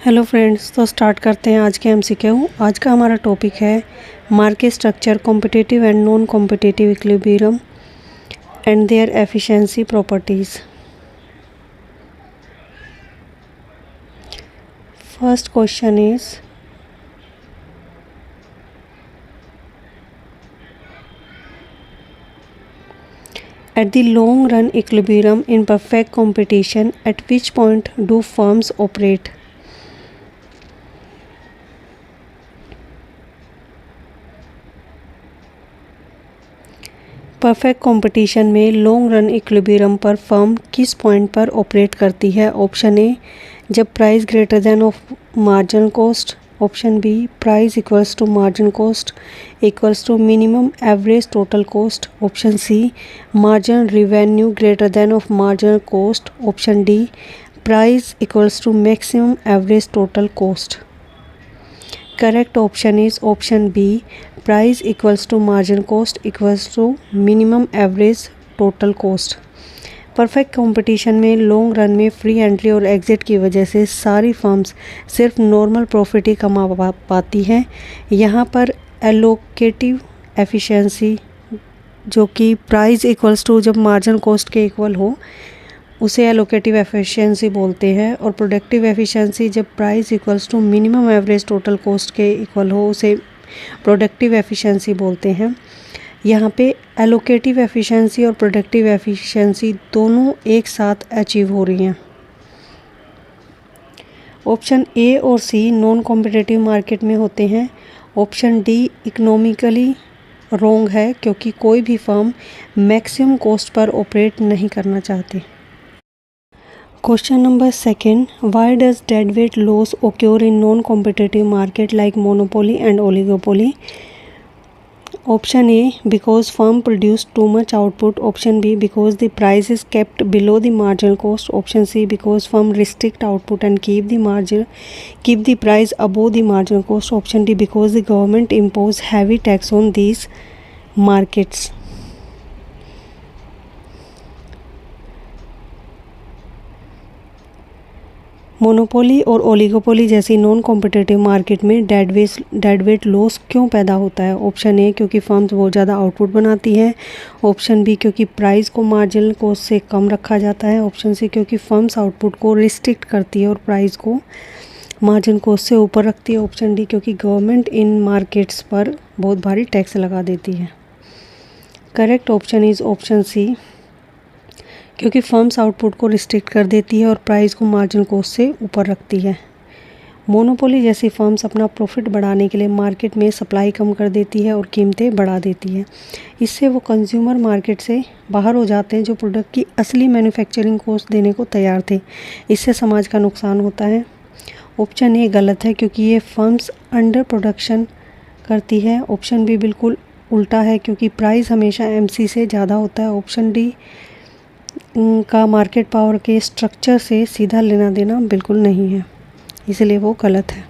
Hello friends, तो start करते हैं आज के एमसीक्यू। आज का हमारा टॉपिक है market structure, competitive and non competitive equilibrium and their efficiency properties. First question is at the long run equilibrium in perfect competition, at which point do firms operate? Perfect competition में long run equilibrium पर firm किस point पर operate करती है? Option A, जब price greater than of marginal cost. Option B, price equals to marginal cost equals to minimum average total cost. Option C, marginal revenue greater than of marginal cost. Option D, price equals to maximum average total cost. Correct option is option B, price equals to margin cost equals to minimum average total cost. Perfect competition में long run में free entry और exit की वजह से सारी firms सिर्फ normal profit ही कमा पाती हैं। यहाँ पर एलोकेटिव एफिशिएंसी, जो कि प्राइस इक्वल्स टू जब मार्जिन कॉस्ट के इक्वल हो, उसे एलोकेटिव एफिशिएंसी बोलते हैं। और प्रोडक्टिव एफिशिएंसी जब price equals to minimum average total cost के इक्वल हो, उसे प्रोडक्टिव एफिशिएंसी बोलते हैं। यहाँ पे एलोकेटिव एफिशिएंसी और प्रोडक्टिव एफिशिएंसी दोनों एक साथ अचीव हो रही हैं। ऑप्शन ए और सी नॉन कॉम्पिटिटिव मार्केट में होते हैं। ऑप्शन डी इकोनॉमिकली रॉन्ग है, क्योंकि कोई भी firm maximum cost per operate नहीं करना चाहती। Question number second, why does deadweight loss occur in non-competitive market like monopoly and oligopoly? Option A, because firm produce too much output. Option B, because the price is kept below the marginal cost. Option C, because firm restrict output and keep the price above the marginal cost. Option D, because the government impose heavy tax on these markets. Monopoly और oligopoly जैसी non competitive market में deadweight loss क्यों पैदा होता है? Option ए, क्योंकि firms बहुत ज़्यादा आउटपुट बनाती हैं। ऑप्शन बी, क्योंकि प्राइस को मार्जिनल कॉस्ट से कम रखा जाता है। ऑप्शन सी, क्योंकि फर्म्स आउटपुट को रिस्ट्रिक्ट करती है और प्राइस को मार्जिन कॉस्ट से ऊपर रखती है। ऑप्शन डी, क्योंकि गवर्नमेंट इन मार्केट्स पर बहुत भारी टैक्स लगा देती है। Correct option is option C, क्योंकि फर्म्स आउटपुट को रिस्ट्रिक्ट कर देती है और प्राइस को मार्जिन कॉस्ट से ऊपर रखती है। मोनोपोली जैसी फर्म्स अपना प्रॉफिट बढ़ाने के लिए मार्केट में सप्लाई कम कर देती है और कीमतें बढ़ा देती है। इससे वो कंज्यूमर मार्केट से बाहर हो जाते हैं, जो प्रोडक्ट की असली मैन्युफैक्चरिंग कॉस्ट देने को तैयार थे। इससे समाज का नुकसान होता है। ऑप्शन ए गलत है, क्योंकि ये फर्म्स अंडर प्रोडक्शन करती है। ऑप्शन बी बिल्कुल उल्टा है, क्योंकि प्राइस हमेशा एमसी से ज़्यादा होता है। ऑप्शन डी का मार्केट पावर के स्ट्रक्चर से सीधा लेना देना बिल्कुल नहीं है, इसलिए वो गलत है।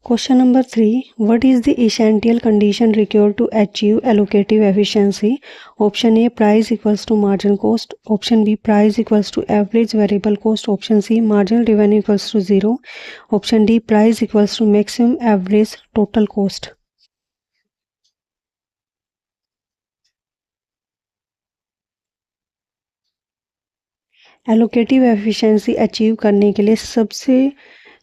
Question number 3, what is the essential condition required to achieve allocative efficiency? Option A, price equals to margin cost. Option B, price equals to average variable cost. Option C, marginal revenue equals to 0। Option D, price equals to maximum average total cost. Allocative efficiency achieve करने के लिए सबसे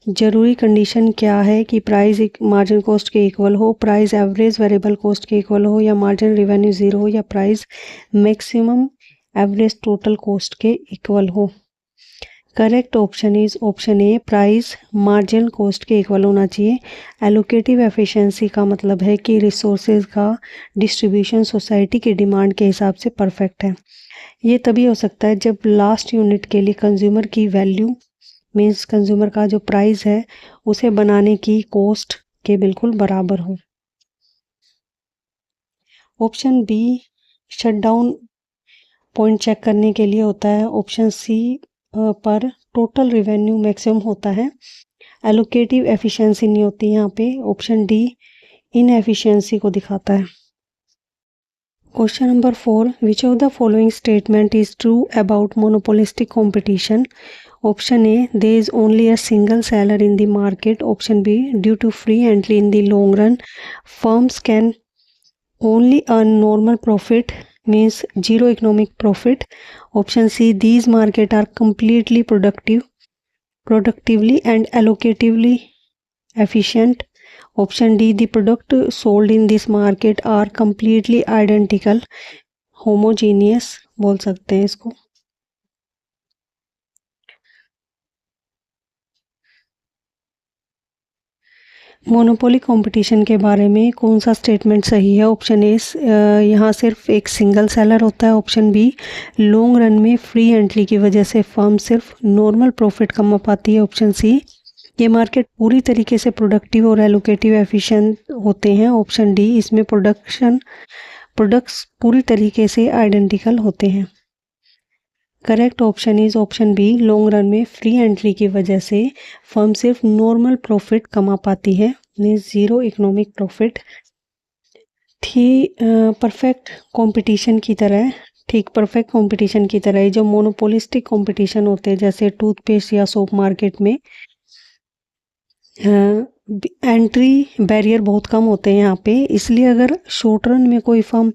ज़रूरी condition क्या है कि price margin cost के equal हो, प्राइस एवरेज वेरिएबल कॉस्ट के इक्वल हो, या मार्जिन रेवेन्यू 0 हो, या price maximum average total cost के इक्वल हो। Correct option is option A, price marginal cost के इक्वल होना चाहिए। एलोकेटिव एफिशिएंसी का मतलब है कि रिसोर्सेज का डिस्ट्रीब्यूशन सोसाइटी की डिमांड के हिसाब से परफेक्ट है। ये तभी हो सकता है जब लास्ट यूनिट के लिए कंज्यूमर की वैल्यू मीन्स कंज्यूमर का जो प्राइस है उसे बनाने की कॉस्ट के बिल्कुल बराबर हो। Option B shutdown point check करने के लिए होता है। ऑप्शन सी पर टोटल रिवेन्यू मैक्सिमम होता है। एलोकेटिव एफिशिएंसी नहीं होती यहाँ पे। ऑप्शन डी इनएफिशिएंसी को दिखाता है। Question number 4, which of the following statement is true about monopolistic competition? Option A, there is only a single seller in the market. Option B, due to free entry in the long run, firms can only earn normal profit, means zero economic profit. Option C, these market are completely productively and allocatively efficient. Option D, the product sold in this market are completely identical, homogeneous बोल सकते हैं इसको. Monopoly competition के बारे में कौन सा statement सही है? ऑप्शन ए, यहाँ सिर्फ एक सिंगल सेलर होता है. ऑप्शन बी, लॉन्ग रन में फ्री एंट्री की वजह से फर्म सिर्फ नॉर्मल प्रॉफिट कमा पाती है. ऑप्शन सी, ये मार्केट पूरी तरीके से प्रोडक्टिव और एलोकेटिव एफिशिएंट होते हैं. ऑप्शन डी, इसमें प्रोडक्ट्स पूरी तरीके से आइडेंटिकल होते हैं. Correct option is option B, long run में फ्री एंट्री की वजह से फर्म सिर्फ नॉर्मल प्रॉफिट कमा पाती है, means zero economic profit. Perfect competition की तरह परफेक्ट कंपटीशन की तरह जो मोनोपोलिस्टिक कंपटीशन होते हैं जैसे टूथपेस्ट या सोप मार्केट में एंट्री बैरियर बहुत कम होते हैं यहाँ पे. इसलिए अगर शॉर्ट रन में कोई फर्म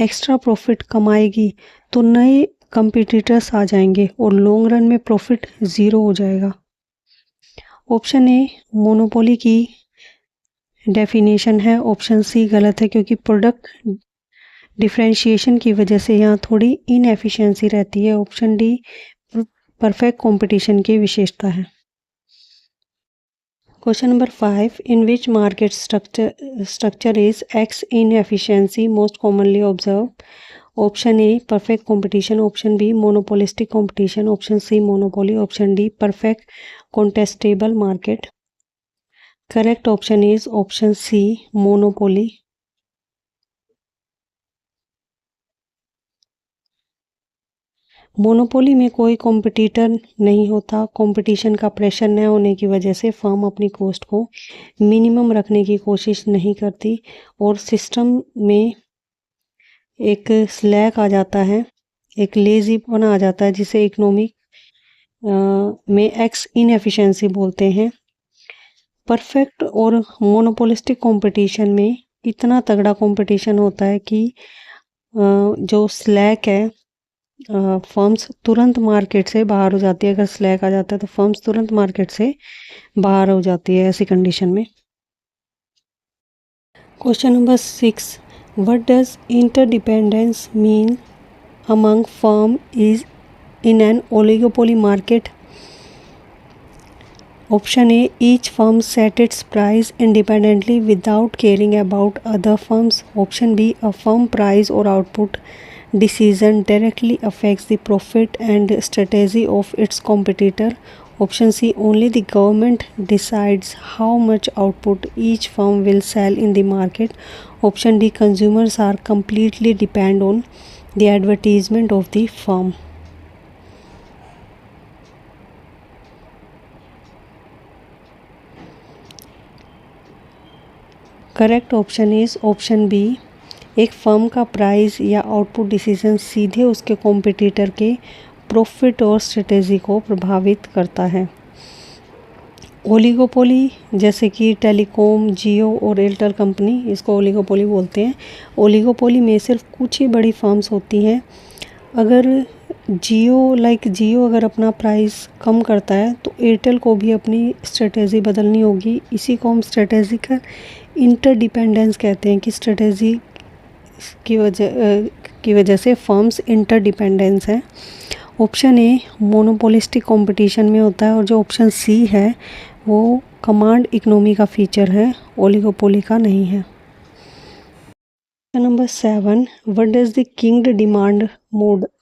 एक्स्ट्रा प्रॉफिट कमाएगी तो नए कंपटीटर्स आ जाएंगे और लॉन्ग रन में प्रॉफिट ज़ीरो हो जाएगा. ऑप्शन ए मोनोपोली की डेफिनेशन है. ऑप्शन सी गलत है क्योंकि प्रोडक्ट डिफरेंशिएशन की वजह से यहाँ थोड़ी इनएफिशिएंसी रहती है. ऑप्शन डी परफेक्ट कंपटीशन की विशेषता है. Question number 5, in which market structure is X inefficiency most commonly observe. Option A perfect competition. Option B monopolistic competition. Option C monopoly. Option D perfect contestable market. Correct option is option C monopoly. Monopoly में कोई competitor नहीं होता. Competition का pressure न होने की वजह से फर्म अपनी कॉस्ट को मिनिमम रखने की कोशिश नहीं करती और सिस्टम में एक स्लैक आ जाता है, एक लेजीपन आ जाता है जिसे इकोनॉमिक में एक्स इनएफिशिएंसी बोलते हैं. परफेक्ट और मोनोपोलिस्टिक कंपटीशन में इतना तगड़ा कंपटीशन होता है कि जो स्लैक है फर्म्स तुरंत मार्केट से बाहर हो जाती है. अगर स्लैक आ जाता है तो फर्म्स तुरंत मार्केट से बाहर हो जाती है ऐसी कंडीशन में. Question number 6, what does interdependence mean among firm is in an oligopoly market? Option A, each firm set its price independently without caring about other firms. Option B, a firm price or output decision directly affects the profit and strategy of its competitor. Option C, only the government decides how much output each firm will sell in the market. Option D, consumers are completely depend on the advertisement of the firm. Correct option is option B, एक firm का price या output decision सीधे उसके competitor के profit और strategy को प्रभावित करता है. ओलिगोपोली जैसे कि टेलीकॉम, जियो और एयरटेल कंपनी, इसको ओलिगोपोली बोलते हैं. ओलिगोपोली में सिर्फ कुछ ही बड़ी फर्म्स होती हैं. अगर जियो अगर अपना प्राइस कम करता है तो एयरटेल को भी अपनी स्ट्रेटेजी बदलनी होगी. इसी को हम स्ट्रेटेजिकल इंटरडिपेंडेंस कहते हैं कि स्ट्रेटेजी की वजह से फर्म्स इंटरडिपेंडेंस हैं. ऑप्शन ए मोनोपोलिस्टिक कंपटीशन में होता है और जो ऑप्शन सी है वो कमांड इकोनॉमी का फीचर है, ओलिगोपोली का नहीं है. Number 7, what does the kink demand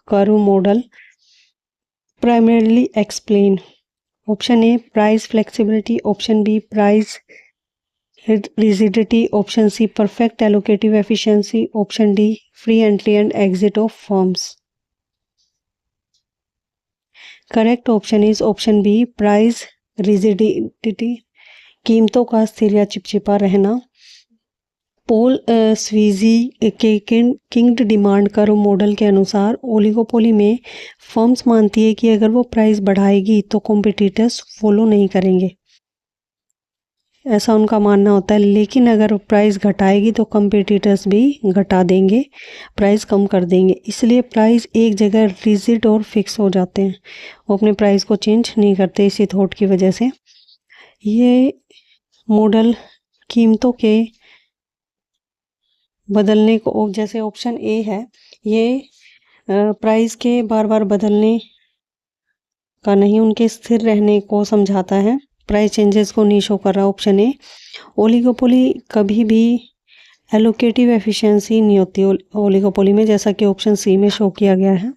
curve model primarily explain. Option A price flexibility. Option B price rigidity. Option C perfect allocative efficiency. Option D free entry and exit of firms. Correct option is option B price rigidity. कीमतों का स्थिर या चिपचिपा रहना. पोल स्वीजी के किंग्ड demand curve model के अनुसार oligopoly में फर्म्स मानती है कि अगर वो प्राइस बढ़ाएगी तो कॉम्पिटिटर्स फॉलो नहीं करेंगे, ऐसा उनका मानना होता है। लेकिन अगर प्राइस घटाएगी तो कॉम्पिटिटर्स भी घटा देंगे, प्राइस कम कर देंगे। इसलिए प्राइस एक जगह रिजिड और फिक्स हो जाते हैं, वो अपने प्राइस को चेंज नहीं करते इसी थॉट की वजह से। ये मॉडल कीमतों के बदलने को, जैसे ऑप्शन ए है, ये प्राइस के बार बार बदलने का नहीं, उनके स्थिर रहने को समझाता है। प्राइस चेंजेस को नहीं शो कर रहा ऑप्शन ए। ओलिगोपोली कभी भी एलोकेटिव एफिशिएंसी नहीं होती ओलिगोपोली में, जैसा कि ऑप्शन सी में शो किया गया है।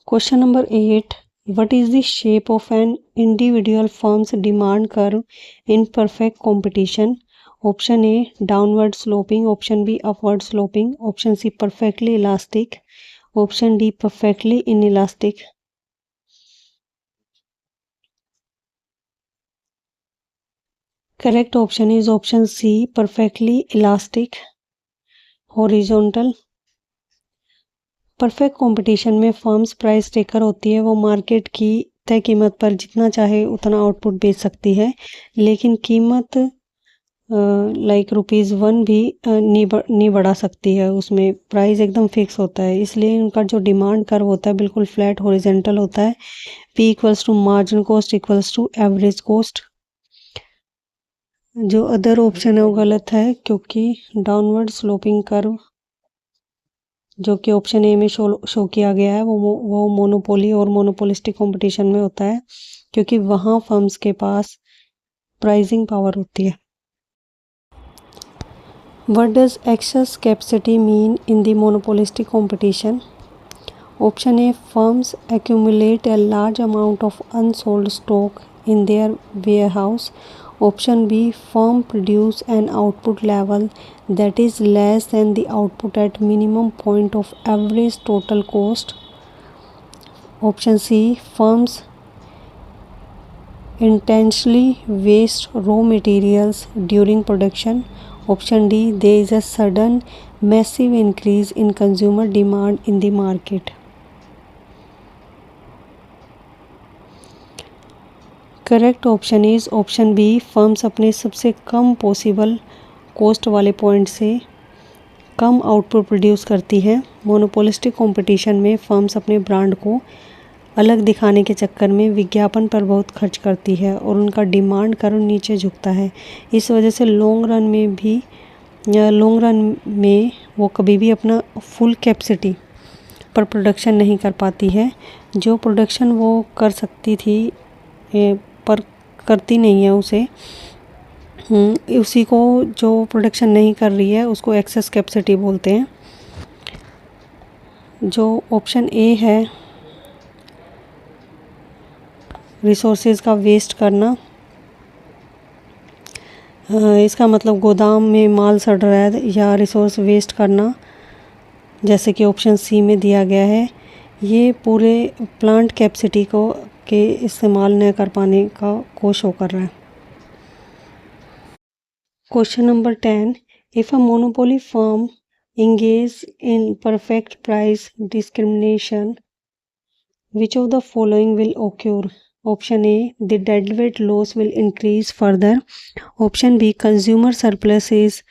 Question number 8, what is the shape of an individual firms demand curve in perfect competition? Option A downward sloping, option B upward sloping, option C perfectly elastic, option D perfectly inelastic. Correct option is option C perfectly elastic horizontal. Perfect competition में firms price taker होती है, वो market की तय कीमत पर जितना चाहे उतना आउटपुट बेच सकती है, लेकिन कीमत लाइक ₹1 भी नहीं बढ़ा सकती है, उसमें प्राइस एकदम फिक्स होता है। इसलिए उनका जो डिमांड कर्व होता है बिल्कुल फ्लैट हॉरिजॉन्टल होता है। P equals to margin cost equals to average cost. जो अदर ऑप्शन है वो गलत है, क्योंकि डाउनवर्ड स्लोपिंग कर्व जो कि ऑप्शन ए में शो किया गया है वो मोनोपोली और मोनोपोलिस्टिक कंपटीशन में होता है, क्योंकि वहाँ फर्म्स के पास प्राइसिंग पावर होती है। What does excess capacity mean in the monopolistic competition? Option A, firms accumulate a large amount of unsold stock in their warehouse. Option B, firm produce an output level that is less than the output at minimum point of average total cost. Option C, firms intentionally waste raw materials during production. Option D, there is a sudden massive increase in consumer demand in the market. Correct option is option B, firms अपने सबसे कम possible cost वाले point से कम output produce करती है। Monopolistic competition में firms अपने ब्रांड को अलग दिखाने के चक्कर में विज्ञापन पर बहुत खर्च करती है और उनका डिमांड कर्व नीचे झुकता है। इस वजह से लॉन्ग रन में वो कभी भी अपना फुल कैपेसिटी पर प्रोडक्शन नहीं कर पाती है। जो प्रोडक्शन वो कर सकती थी पर करती नहीं है उसी को जो प्रोडक्शन नहीं कर रही है उसको एक्सेस कैपेसिटी बोलते हैं। जो ऑप्शन ए है, रिसोर्सेज का वेस्ट करना, इसका मतलब गोदाम में माल सड़ रहा है या रिसोर्स वेस्ट करना, जैसे कि ऑप्शन सी में दिया गया है, ये पूरे प्लांट कैपेसिटी के इस्तेमाल न कर पाने को शो कर रहा है। Question number 10, if a monopoly firm engage in perfect price discrimination, which of the following will occur? Option A, the deadweight loss will increase further. Option B, consumer surplus is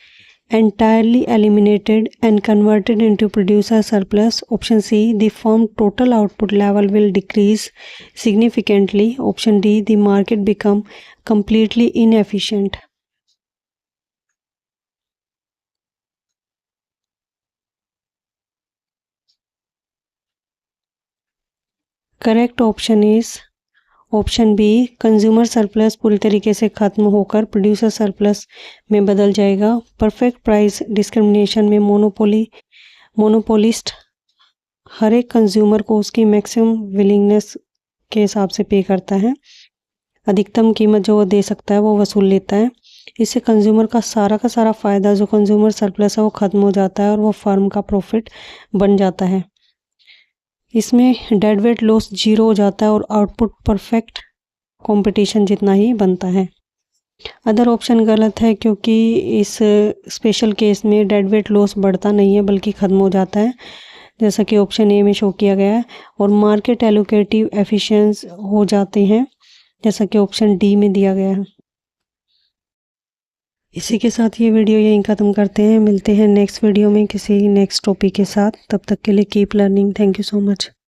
entirely eliminated and converted into producer surplus. Option C, the firm total output level will decrease significantly. Option D, the market become completely inefficient. Correct option is option B, consumer surplus पूरी तरीके से ख़त्म होकर producer surplus में बदल जाएगा। Perfect price discrimination में monopolist हर एक कंज्यूमर को उसकी मैक्सिमम विलिंगनेस के हिसाब से पे करता है, अधिकतम कीमत जो वो दे सकता है वो वसूल लेता है। इससे कंज्यूमर का सारा फ़ायदा जो कंज्यूमर सरप्लस है वो ख़त्म हो जाता है और वो फर्म का प्रॉफिट बन जाता है। इसमें डेड वेट लॉस 0 हो जाता है और आउटपुट परफेक्ट कंपटीशन जितना ही बनता है। अदर ऑप्शन गलत है क्योंकि इस स्पेशल केस में डेड वेट लॉस बढ़ता नहीं है बल्कि ख़त्म हो जाता है, जैसा कि ऑप्शन ए में शो किया गया है। और मार्केट एलोकेटिव एफिशिएंस हो जाते हैं, जैसा कि ऑप्शन डी में दिया गया है। इसी के साथ ये वीडियो यहीं ख़त्म करते हैं। मिलते हैं नेक्स्ट वीडियो में किसी नेक्स्ट टॉपिक के साथ। तब तक के लिए keep learning. Thank you so much.